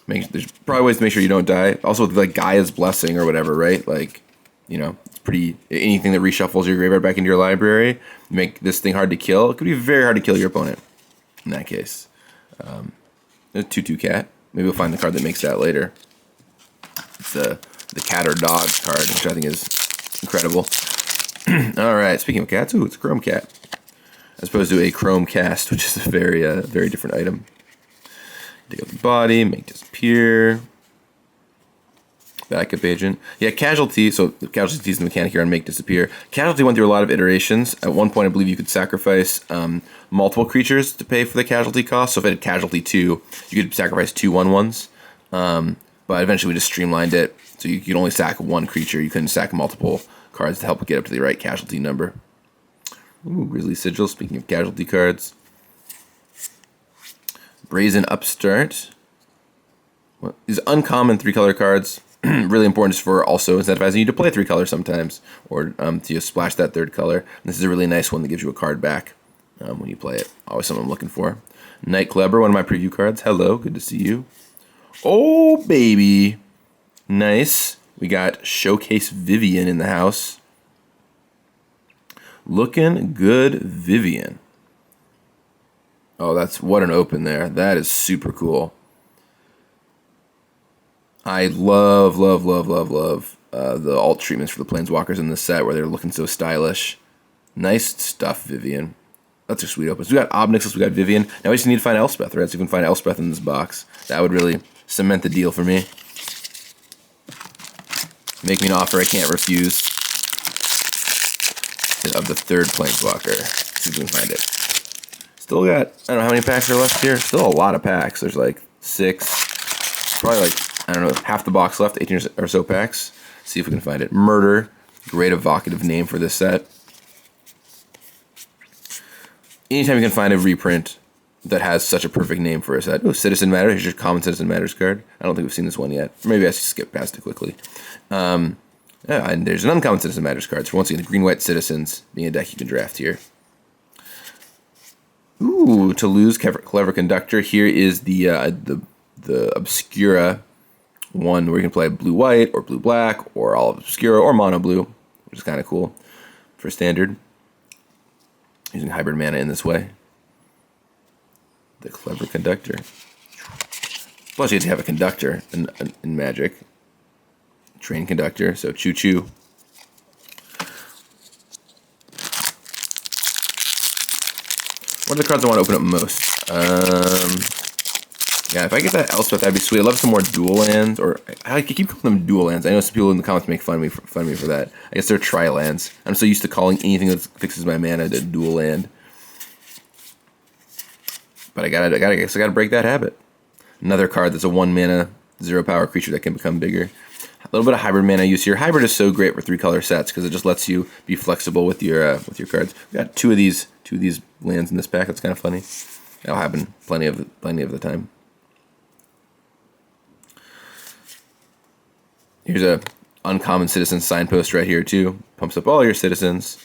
There's probably ways to make sure you don't die. Also with like Gaia's Blessing or whatever, right? Like, you know, it's pretty anything that reshuffles your graveyard back into your library. Make this thing hard to kill. It could be very hard to kill your opponent. In that case, there's 2/2 cat. Maybe we'll find the card that makes that later. It's the cat or dog card, which I think is incredible. All right, speaking of cats, ooh, it's a Chrome Cat, as opposed to a Chrome Cast, which is a very different item. Dig up the body, make disappear. Backup agent. Yeah, Casualty. So the Casualty is the mechanic here on Make Disappear. Casualty went through a lot of iterations. At one point, I believe you could sacrifice multiple creatures to pay for the Casualty cost. So if it had Casualty 2, you could sacrifice 2 1/1s. But eventually we just streamlined it. So you could only sack 1 creature. You couldn't sack multiple cards to help get up to the right Casualty number. Ooh, Grizzly Sigil. Speaking of Casualty cards. Brazen Upstart. Well, these uncommon 3-color cards. Really important just for also incentivizing you to play 3 colors sometimes, or to splash that 3rd color. And this is a really nice one that gives you a card back when you play it. Always something I'm looking for. Night Clubber, one of my preview cards. Hello, good to see you. Oh, baby. Nice. We got Showcase Vivian in the house. Looking good, Vivian. Oh, what an open there. That is super cool. I love the alt treatments for the Planeswalkers in this set where they're looking so stylish. Nice stuff, Vivian. That's a sweet open. So we got Obnixus, we got Vivian. Now we just need to find Elspeth, right? So we can find Elspeth in this box. That would really cement the deal for me. Make me an offer I can't refuse. Of the 3rd Planeswalker. See if we can find it. Still got, I don't know how many packs are left here. Still a lot of packs. There's like 6. Probably like, I don't know, half the box left, 18 or so packs. See if we can find it. Murder, great evocative name for this set. Anytime you can find a reprint that has such a perfect name for a set. Oh, Citizen Matter, here's your common Citizen Matters card. I don't think we've seen this one yet. Or maybe I skipped past it quickly. Yeah, and there's an uncommon Citizen Matters card. So once again, the green-white Citizens being a deck you can draft here. Ooh, to lose Clever Conductor. Here is the Obscura one where you can play blue-white or blue-black or all of Obscura or mono-blue, which is kind of cool for standard. Using hybrid mana in this way. The Clever Conductor. Plus you have to have a conductor in Magic. Train Conductor, so choo-choo. What are the cards I want to open up most? Yeah, if I get that Elspeth, that'd be sweet. I'd love some more dual lands, or I keep calling them dual lands. I know some people in the comments make fun of me for that. I guess they're tri-lands. I'm so used to calling anything that fixes my mana a dual land. But I gotta break that habit. Another card that's a 1-mana, 0-power creature that can become bigger. A little bit of hybrid mana use here. Hybrid is so great for 3-color sets because it just lets you be flexible with your cards. We got two of these lands in this pack. That's kind of funny. That'll happen plenty of the time. Here's a uncommon Citizen Signpost right here too. Pumps up all your citizens.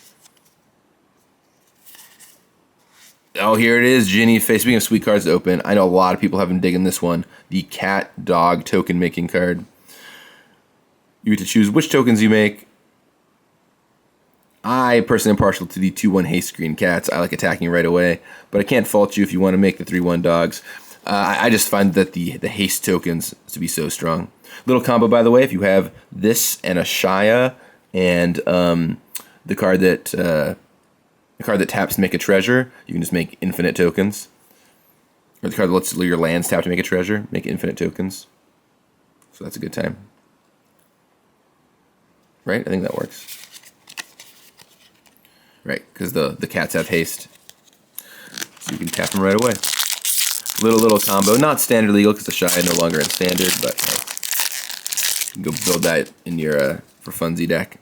Oh, here it is, Ginny Face. Speaking of sweet cards to open, I know a lot of people have been digging this one. The Cat Dog token making card. You get to choose which tokens you make. I personally am partial to the 2/1 haste green cats. I like attacking right away, but I can't fault you if you want to make the 3/1 dogs. I just find that the haste tokens to be so strong. Little combo, by the way, if you have this and a Shia and the card that taps to make a treasure, you can just make infinite tokens. Or the card that lets your lands tap to make a treasure, make infinite tokens. So that's a good time. Right? I think that works. Right, because the cats have haste. So you can tap them right away. Little combo. Not standard legal because the Shia no longer in standard, but hey, you can go build that in your for funzy deck.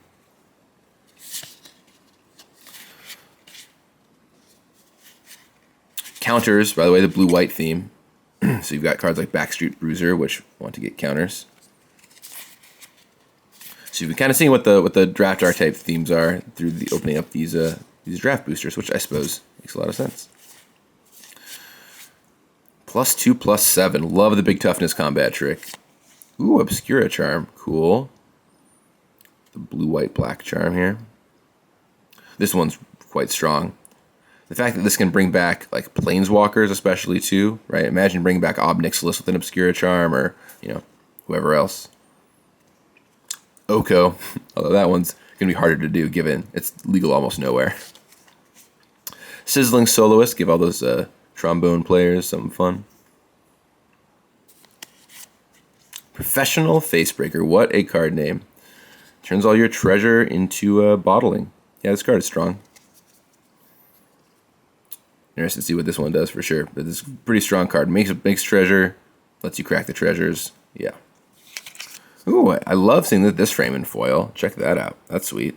Counters, by the way, the blue-white theme. So you've got cards like Backstreet Bruiser, which want to get counters. So you've been kind of seeing what the draft archetype themes are through the opening up these draft boosters, which I suppose makes a lot of sense. +2, +7. Love the big toughness combat trick. Ooh, Obscura Charm. Cool. The blue-white black charm here. This one's quite strong. The fact that this can bring back like Planeswalkers, especially too, right? Imagine bringing back Ob Nixilis with an Obscura Charm, or whoever else. Oko, although that one's gonna be harder to do given it's legal almost nowhere. Sizzling Soloist, give all those trombone players something fun. Professional Facebreaker, what a card name! Turns all your treasure into bottling. Yeah, this card is strong. Interested to see what this one does for sure. But this is a pretty strong card. Makes treasure, lets you crack the treasures. Yeah. Ooh, I love seeing this frame in foil. Check that out. That's sweet.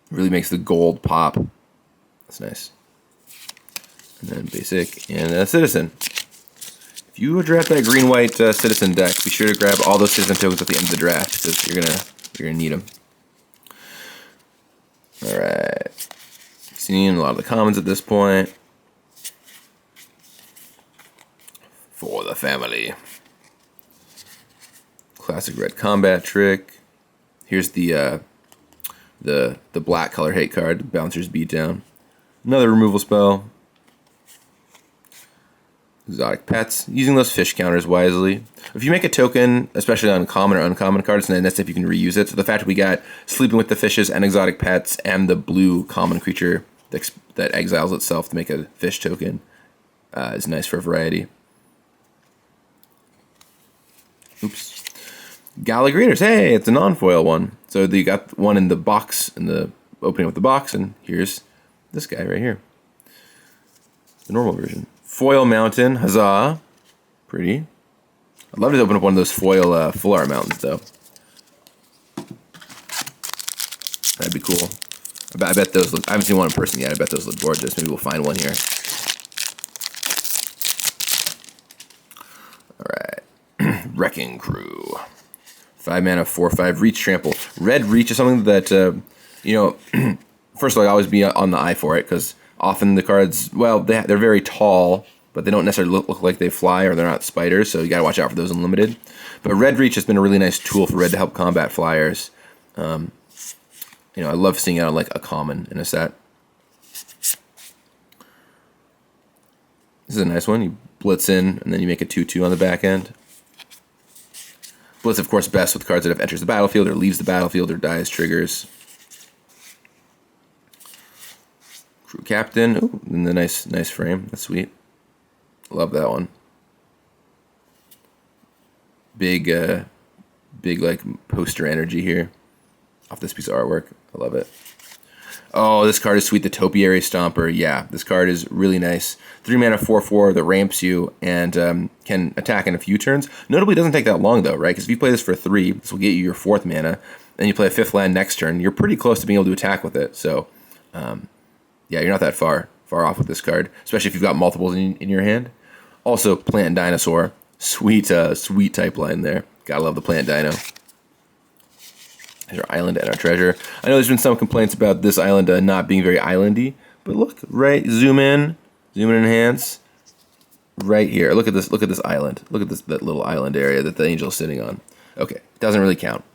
Really makes the gold pop. That's nice. And then basic and a Citizen. If you draft that green-white Citizen deck, be sure to grab all those Citizen tokens at the end of the draft because you're gonna need them. All right. Seeing a lot of the comments at this point. For the family. Classic red combat trick. Here's the black color hate card, Bouncer's Beatdown. Another removal spell. Exotic pets. Using those fish counters wisely. If you make a token, especially on common or uncommon cards, then that's if you can reuse it. So the fact that we got Sleeping with the Fishes and Exotic Pets and the blue common creature that exiles itself to make a fish token is nice for variety. Oops. Gallagrators. Hey, it's a non-foil one. So you got one in the box, in the opening of the box, and here's this guy right here. The normal version. Foil Mountain. Huzzah. Pretty. I'd love to open up one of those foil full art mountains, though. That'd be cool. I bet those look... I haven't seen one in person yet. I bet those look gorgeous. Maybe we'll find one here. Wrecking Crew. 5 mana, 4/5 reach trample. Red reach is something that you know. First of all, I always be on the eye for it because often the cards, well, they're very tall, but they don't necessarily look like they fly or they're not spiders, so you gotta watch out for those in limited. But red reach has been a really nice tool for red to help combat flyers. You know, I love seeing it on like a common in a set. This is a nice one. You blitz in, and then you make a 2/2 on the back end. Blitz, of course, best with cards that have enters the battlefield or leaves the battlefield or dies triggers. Crew Captain. Ooh, and the nice frame. That's sweet. Love that one. Big like poster energy here off this piece of artwork. I love it. Oh, this card is sweet. The Topiary Stomper. Yeah, this card is really nice. 3 mana, 4/4 that ramps you and can attack in a few turns. Notably, it doesn't take that long though, right? Because if you play this for 3, this will get you your 4th mana. Then you play a 5th land next turn. You're pretty close to being able to attack with it. So, yeah, you're not that far off with this card, especially if you've got multiples in your hand. Also, Plant Dinosaur. Sweet type line there. Gotta love the Plant Dino. There's our island and our treasure. I know there's been some complaints about this island not being very islandy, but look, right, zoom in, enhance. Right here, look at this island. Look at that little island area that the angel's sitting on. Okay, doesn't really count.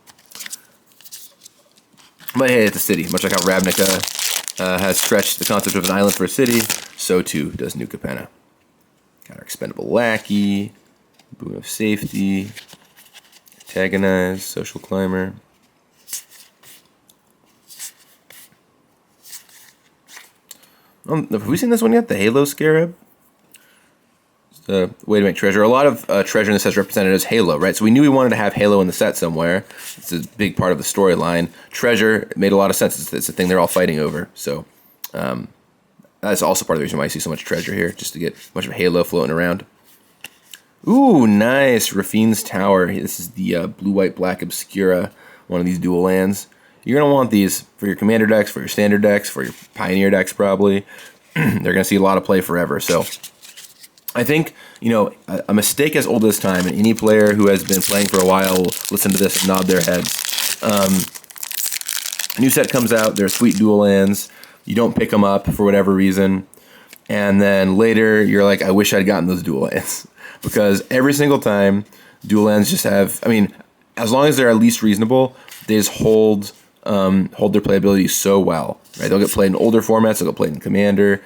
But hey, it's a city. Much like how Ravnica has stretched the concept of an island for a city, so too does New Capenna. Got our expendable lackey, boon of safety, antagonize, social climber. Have we seen this one yet? The Halo Scarab? It's the way to make treasure. A lot of treasure in this set is represented as Halo, right? So we knew we wanted to have Halo in the set somewhere. It's a big part of the storyline. Treasure made a lot of sense. It's a thing they're all fighting over. So that's also part of the reason why I see so much treasure here, just to get a bunch of Halo floating around. Ooh, nice. Rafine's Tower. This is the blue-white-black Obscura, one of these dual lands. You're going to want these for your commander decks, for your standard decks, for your pioneer decks probably. They're going to see a lot of play forever. So I think, you know, a mistake as old as time, and any player who has been playing for a while will listen to this and nod their heads. A new set comes out, they're sweet dual lands. You don't pick them up for whatever reason. And then later you're like, I wish I'd gotten those dual lands. Because every single time, dual lands just have, I mean, as long as they're at least reasonable, they just hold their playability so well, right? They'll get played in older formats. They'll get played in Commander.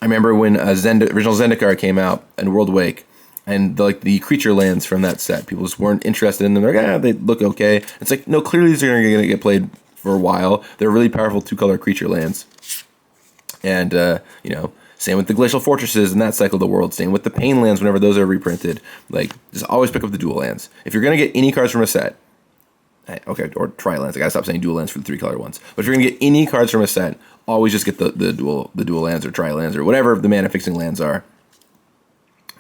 I remember when original Zendikar came out and World Wake, and the creature lands from that set, people just weren't interested in them. They're like, they look okay. It's like, no, clearly these are going to get played for a while. They're really powerful 2-color creature lands. And, you know, same with the Glacial Fortresses in that cycle of the world. Same with the Pain lands whenever those are reprinted. Like, just always pick up the dual lands. If you're going to get any cards from a set, okay, or tri-lands. I gotta stop saying dual lands for the 3-color ones. But if you're gonna get any cards from a set, always just get the dual lands or tri-lands or whatever the mana fixing lands are.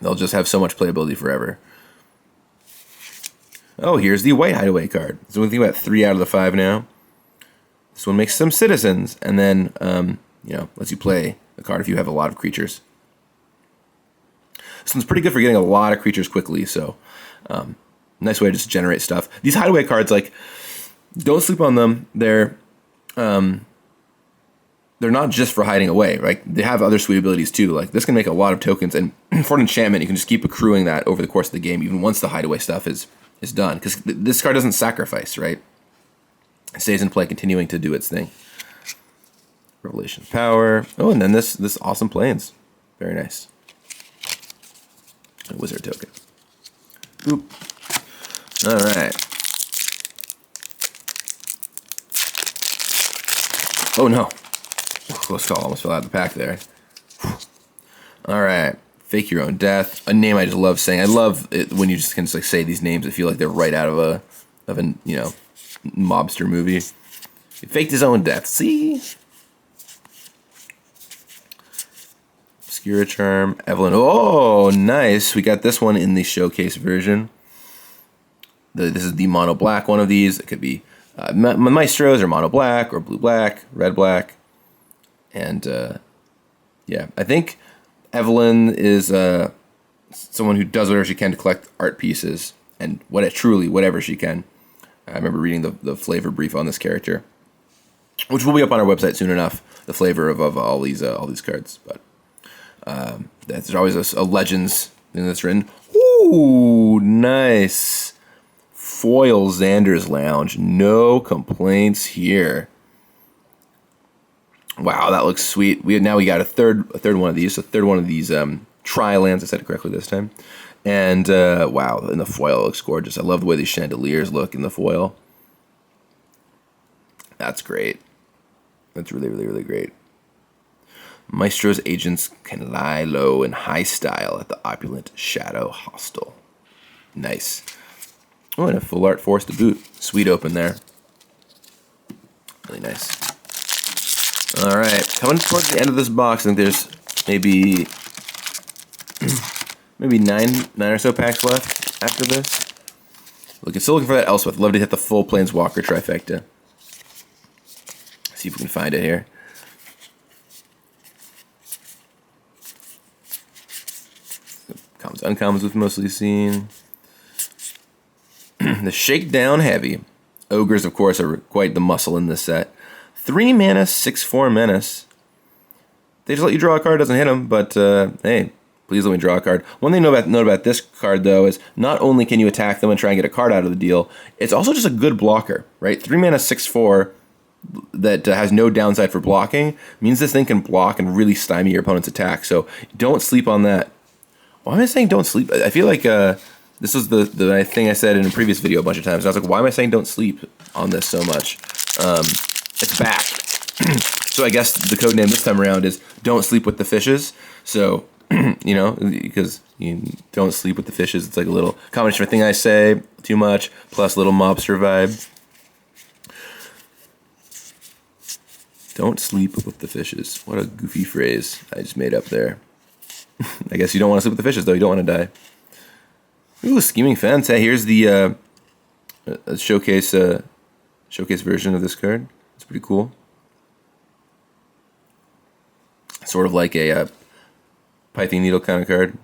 They'll just have so much playability forever. Oh, here's the white hideaway card. So we think about 3 out of the 5 now. This one makes some citizens, and then you know, lets you play a card if you have a lot of creatures. This one's pretty good for getting a lot of creatures quickly. So. Nice way to just generate stuff. These hideaway cards, like, don't sleep on them. They're not just for hiding away, right? They have other sweet abilities too. Like, this can make a lot of tokens, and for an enchantment, you can just keep accruing that over the course of the game, even once the hideaway stuff is done. Because this card doesn't sacrifice, right? It stays in play, continuing to do its thing. Revelation of Power. Oh, and then this awesome Plains. Very nice. A wizard token. Oop. All right. Oh no. Close call. Almost fell out of the pack there. All right. Fake Your Own Death. A name I just love saying. I love it when you just can just like say these names. I feel like they're right out of a you know, mobster movie. He faked his own death. See? Obscura Charm. Evelyn. Oh, nice. We got this one in the showcase version. This is the mono black one of these. It could be Maestros or mono black or blue black, red black. And yeah, I think Evelyn is someone who does whatever she can to collect art pieces. and whatever she can. I remember reading the flavor brief on this character, which will be up on our website soon enough. The flavor of all these cards, but there's always a Legends thing that's written. Ooh, nice foil Xander's Lounge. No complaints here. Wow, that looks sweet. We got a third one of these. A third one of these tri-lands. I said it correctly this time. And wow, and the foil looks gorgeous. I love the way these chandeliers look in the foil. That's great. That's really, really, really great. Maestro's agents can lie low in high style at the opulent Shadow Hostel. Nice. Oh, and a full art force to boot. Sweet open there. Really nice. All right, coming towards the end of this box, I think there's maybe nine or so packs left after this. Still looking for that Elspeth. Love to hit the full Planeswalker trifecta. See if we can find it here. Commons, uncommons we've mostly seen. The Shakedown Heavy. Ogres, of course, are quite the muscle in this set. 3 mana, 6/4 menace. They just let you draw a card, doesn't hit them, but hey, please let me draw a card. One thing to note about this card, though, is not only can you attack them and try and get a card out of the deal, it's also just a good blocker, right? 3 mana, 6/4 that has no downside for blocking means this thing can block and really stymie your opponent's attack, so don't sleep on that. Why am I saying don't sleep? I feel like this was the thing I said in a previous video a bunch of times. I was like, why am I saying don't sleep on this so much? It's back. So I guess the code name this time around is Don't Sleep with the Fishes. So, because you don't sleep with the fishes. It's like a little combination of a thing I say too much, plus little mobster vibe. Don't sleep with the fishes. What a goofy phrase I just made up there. I guess you don't want to sleep with the fishes, though. You don't want to die. Ooh, Scheming Fence. Hey, here's the showcase version of this card. It's pretty cool. Sort of like a Pithing Needle kind of card.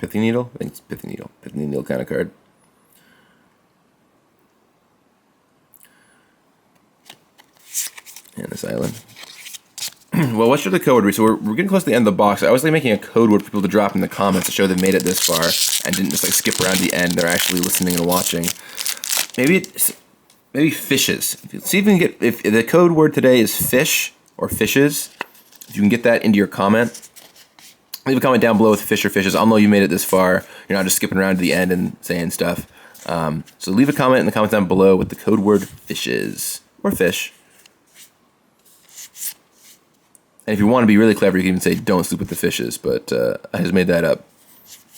Pithing Needle? I think it's Pithing Needle. Pithing Needle kind of card. And this island. Well, what should the code word be? So we're getting close to the end of the box. I was making a code word for people to drop in the comments to show they've made it this far and didn't just skip around the end. They're actually listening and watching. Maybe fishes. See if you can get, if the code word today is fish or fishes, if you can get that into your comment, leave a comment down below with fish or fishes. I'll know you made it this far. You're not just skipping around to the end and saying stuff. So leave a comment in the comments down below with the code word fishes or fish. And if you want to be really clever, you can even say don't sleep with the fishes, but I just made that up.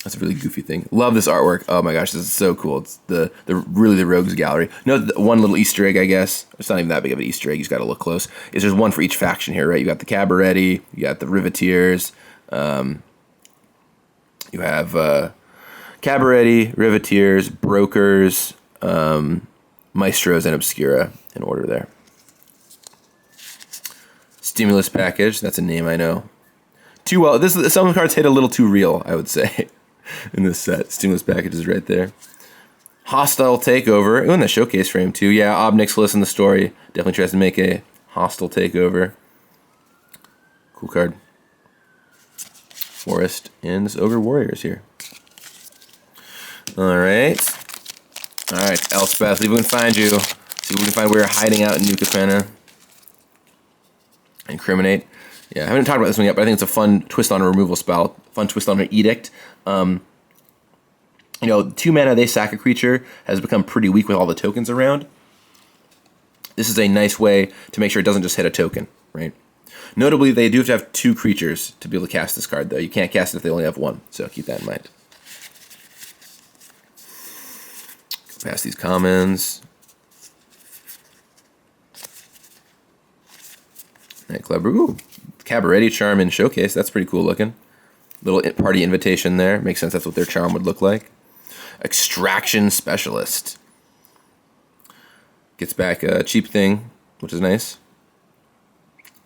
That's a really goofy thing. Love this artwork. Oh my gosh, this is so cool. It's the Rogues Gallery. One little Easter egg, I guess. It's not even that big of an Easter egg. You just got to look close. There's one for each faction here, right? You got the Cabaretti, you got the Riveteers. You have Cabaretti, Riveteers, Brokers, Maestros, and Obscura in order there. Stimulus Package. That's a name I know. Too well. Some cards hit a little too real, I would say, in this set. Stimulus Package is right there. Hostile Takeover. Ooh, in the showcase frame, too. Yeah, Ob Nixilis in the story definitely tries to make a hostile takeover. Cool card. Forest and this Ogre Warriors here. Alright. Alright, Elspeth, see if we can find you. See if we can find where you're hiding out in New Capenna. Incriminate. Yeah, I haven't talked about this one yet, but I think it's a fun twist on a removal spell. Fun twist on an edict. 2 mana, they sack a creature, has become pretty weak with all the tokens around. This is a nice way to make sure it doesn't just hit a token, right? Notably, they do have to have 2 creatures to be able to cast this card, though. You can't cast it if they only have 1, so keep that in mind. Go past these commons. Nightclub. Ooh, Cabaretti Charm in Showcase. That's pretty cool looking. Little party invitation there. Makes sense. That's what their charm would look like. Extraction Specialist. Gets back a cheap thing, which is nice.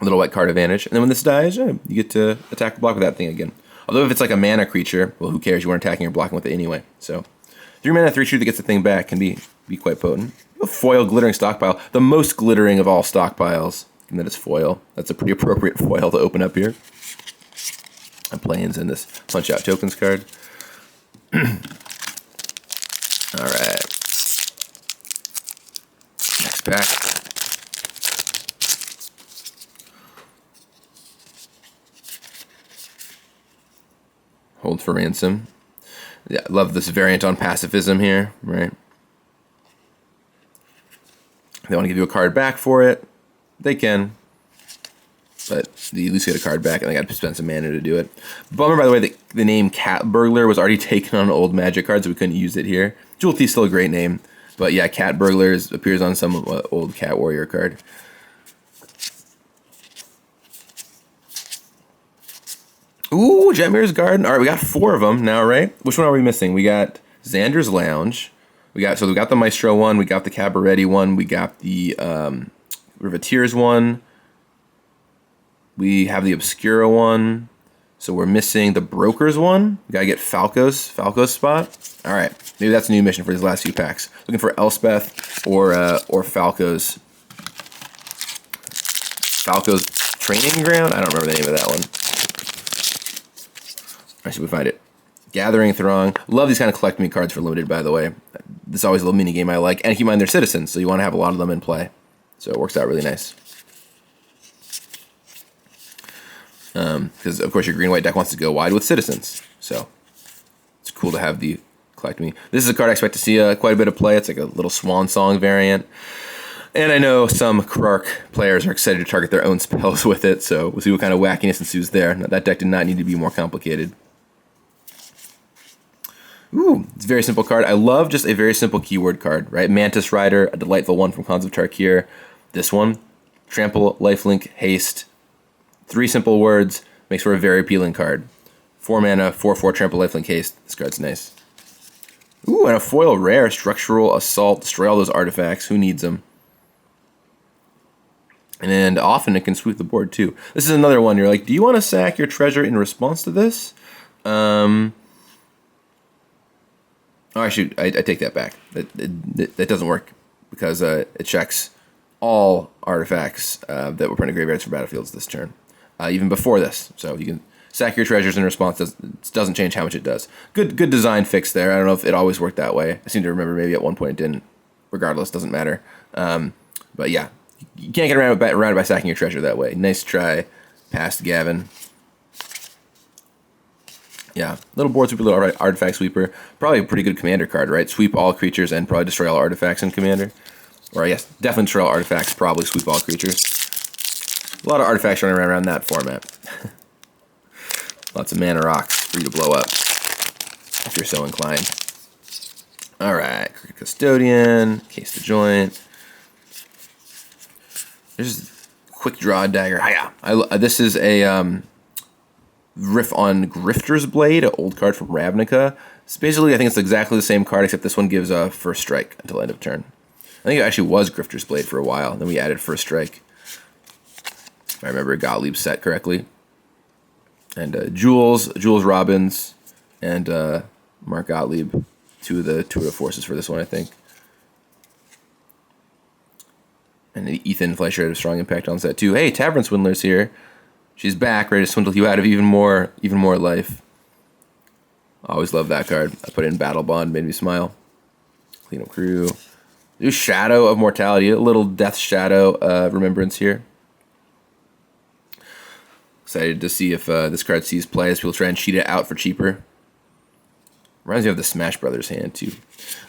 A little white card advantage. And then when this dies, you get to attack or block with that thing again. Although if it's like a mana creature, well, who cares? You weren't attacking or blocking with it anyway. So 3 mana, 3/2 that gets the thing back can be quite potent. A foil glittering stockpile, the most glittering of all stockpiles. And that is foil. That's a pretty appropriate foil to open up here. I'm playing in this punch out tokens card. All right. Next pack. Hold for ransom. Yeah, I love this variant on pacifism here, right? They want to give you a card back for it. They can. But you at least get a card back, and I got to spend some mana to do it. Bummer, by the way, that the name Cat Burglar was already taken on an old Magic card, so we couldn't use it here. Jewel Thief's still a great name. But yeah, Cat Burglar appears on some old Cat Warrior card. Ooh, Jetmir's Garden. All right, we got 4 of them now, right? Which one are we missing? We got Xander's Lounge. We got the Maestro one. We got the Cabaretti one. We got the Riveteers one. We have the Obscura one. So we're missing the Brokers one. We gotta get Falco's spot. All right, maybe that's a new mission for these last few packs. Looking for Elspeth or Falco's Training Ground. I don't remember the name of that one. All right, so we find it. Gathering Throng. Love these kind of collect me cards for limited, by the way. This is always a little mini game I like. And keep in mind they're citizens, so you want to have a lot of them in play. So it works out really nice. Because, of course, your green-white deck wants to go wide with citizens. So it's cool to have the collect me. This is a card I expect to see quite a bit of play. It's like a little Swan Song variant. And I know some Krark players are excited to target their own spells with it, so we'll see what kind of wackiness ensues there. Now, that deck did not need to be more complicated. Ooh, it's a very simple card. I love just a very simple keyword card, right? Mantis Rider, a delightful one from Khans of Tarkir. This one, Trample, Lifelink, Haste. 3 simple words, makes for a very appealing card. 4 mana, 4/4 Trample, Lifelink, Haste. This card's nice. Ooh, and a foil rare, Structural Assault. Destroy all those artifacts. Who needs them? And often it can sweep the board too. This is another one. You're like, do you want to sack your treasure in response to this? Oh, I take that back. That doesn't work because it checks all artifacts that were put in graveyards for battlefields this turn, even before this. So you can sack your treasures in response. It doesn't change how much it does. Good design fix there. I don't know if it always worked that way. I seem to remember maybe at one point it didn't. Regardless, doesn't matter. But yeah, you can't get around it by sacking your treasure that way. Nice try, past Gavin. Yeah, little board sweeper, little artifact sweeper. Probably a pretty good commander card, right? Sweep all creatures and probably destroy all artifacts in commander. Or yes, definitely destroy all artifacts, probably sweep all creatures. A lot of artifacts running around that format. Lots of mana rocks for you to blow up if you're so inclined. All right, Crooked Custodian, Case the Joint. There's a Quick Draw Dagger. Hiya. This is a riff on Grifter's Blade, an old card from Ravnica. It's basically, I think it's exactly the same card, except this one gives a first strike until end of turn. I think it actually was Grifter's Blade for a while. Then we added first strike. If I remember Gottlieb's set correctly. And Jules Robbins, and Mark Gottlieb, two of the forces for this one, I think. And Ethan Fleischer had a strong impact on set too. Hey, Tavern Swindler's here. She's back, ready to swindle you out of even more life. I always love that card. I put it in Battle Bond, made me smile. Clean Up Crew. New Shadow of Mortality, a little Death Shadow remembrance here. Excited to see if this card sees play as people try and cheat it out for cheaper. Reminds me of the Smash Brothers hand too.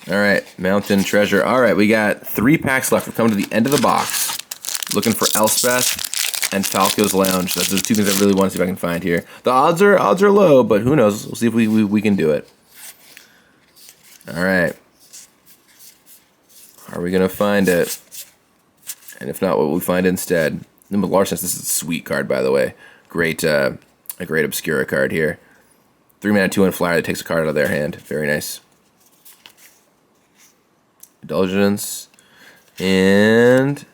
All right, Mountain Treasure. All right, we got 3 packs left. We're coming to the end of the box. Looking for Elspeth and Falco's Lounge. Those are the 2 things I really want to see if I can find here. The odds are low, but who knows? We'll see if we can do it. All right. Are we gonna find it? And if not, what will we find instead? Nimble Larseness. This is a sweet card, by the way. Great, a great Obscura card here. 3 mana, 2/1 flyer that takes a card out of their hand. Very nice. Indulgence. And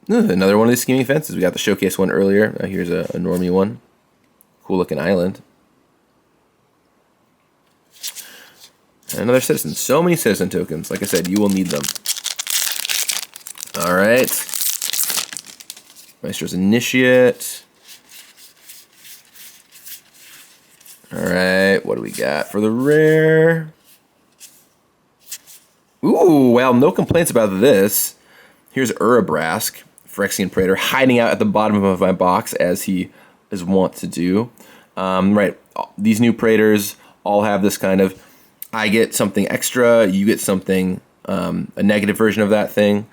another one of these Scheming Fences. We got the showcase one earlier. Here's a normie one. Cool looking island. And another citizen. So many citizen tokens. Like I said, you will need them. All right. Maestro's Initiate. All right. What do we got for the rare? Ooh, well, no complaints about this. Here's Urabrask, Phyrexian Praetor, hiding out at the bottom of my box as he is wont to do. Right, these new Praetors all have this kind of, I get something extra, you get something, a negative version of that thing.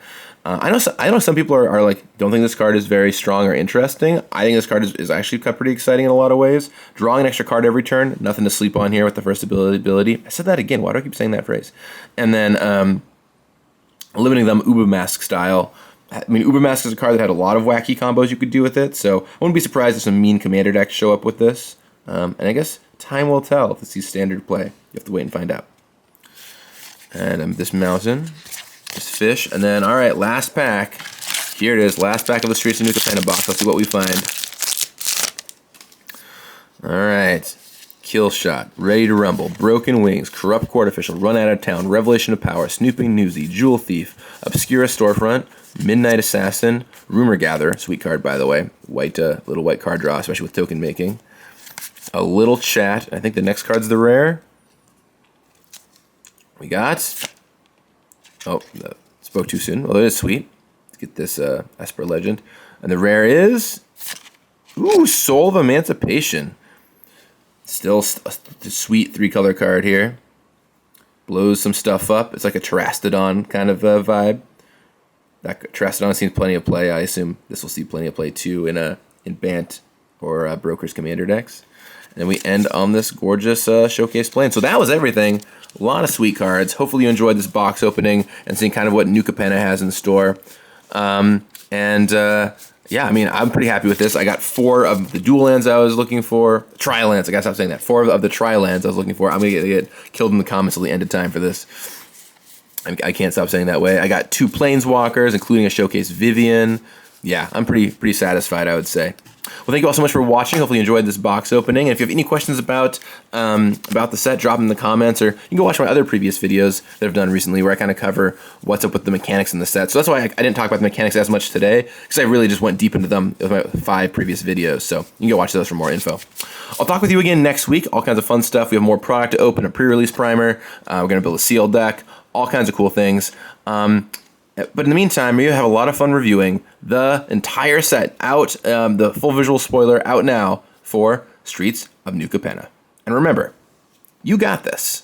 I know some people are like, don't think this card is very strong or interesting. I think this card is actually pretty exciting in a lot of ways. Drawing an extra card every turn, nothing to sleep on here with the first ability. I said that again, why do I keep saying that phrase? And then limiting them Ubamask style. I mean, Ubamask is a card that had a lot of wacky combos you could do with it, so I wouldn't be surprised if some mean commander decks show up with this. And I guess time will tell if this is standard play. You have to wait and find out. And this mountain. This fish, and then, all right, last pack. Here it is, last pack of the Streets of New Capenna box. Let's see what we find. All right, Kill Shot, Ready to Rumble, Broken Wings, Corrupt Court Official, Run Out of Town, Revelation of Power, Snooping Newsy, Jewel Thief, Obscura Storefront, Midnight Assassin, Rumor Gatherer, sweet card by the way, little white card draw, especially with token making. A Little Chat. I think the next card's the rare. We got. Oh, spoke too soon. Well, it is sweet. Let's get this Esper Legend. And the rare is... Ooh, Soul of Emancipation. Still a sweet 3-color card here. Blows some stuff up. It's like a Terastodon kind of vibe. That Terastodon seems plenty of play. I assume this will see plenty of play too in Bant or Broker's Commander decks. And then we end on this gorgeous showcase plane. So that was everything. A lot of sweet cards. Hopefully you enjoyed this box opening and seeing kind of what New Capenna has in store. Yeah, I mean, I'm pretty happy with this. I got 4 of the dual lands I was looking for. Tri-lands, I gotta stop saying that. 4 of the tri-lands I was looking for. I'm gonna get killed in the comments till the end of time for this. I can't stop saying that way. I got 2 Planeswalkers, including a showcase Vivian. Yeah, I'm pretty satisfied, I would say. Well, thank you all so much for watching. Hopefully you enjoyed this box opening. And if you have any questions about the set, drop them in the comments, or you can go watch my other previous videos that I've done recently where I kind of cover what's up with the mechanics in the set. So that's why I didn't talk about the mechanics as much today, because I really just went deep into them with my 5 previous videos. So you can go watch those for more info. I'll talk with you again next week. All kinds of fun stuff. We have more product to open, a pre-release primer. We're going to build a sealed deck. All kinds of cool things. But in the meantime, you have a lot of fun reviewing the entire set out, the full visual spoiler out now for Streets of New Capenna. And remember, you got this.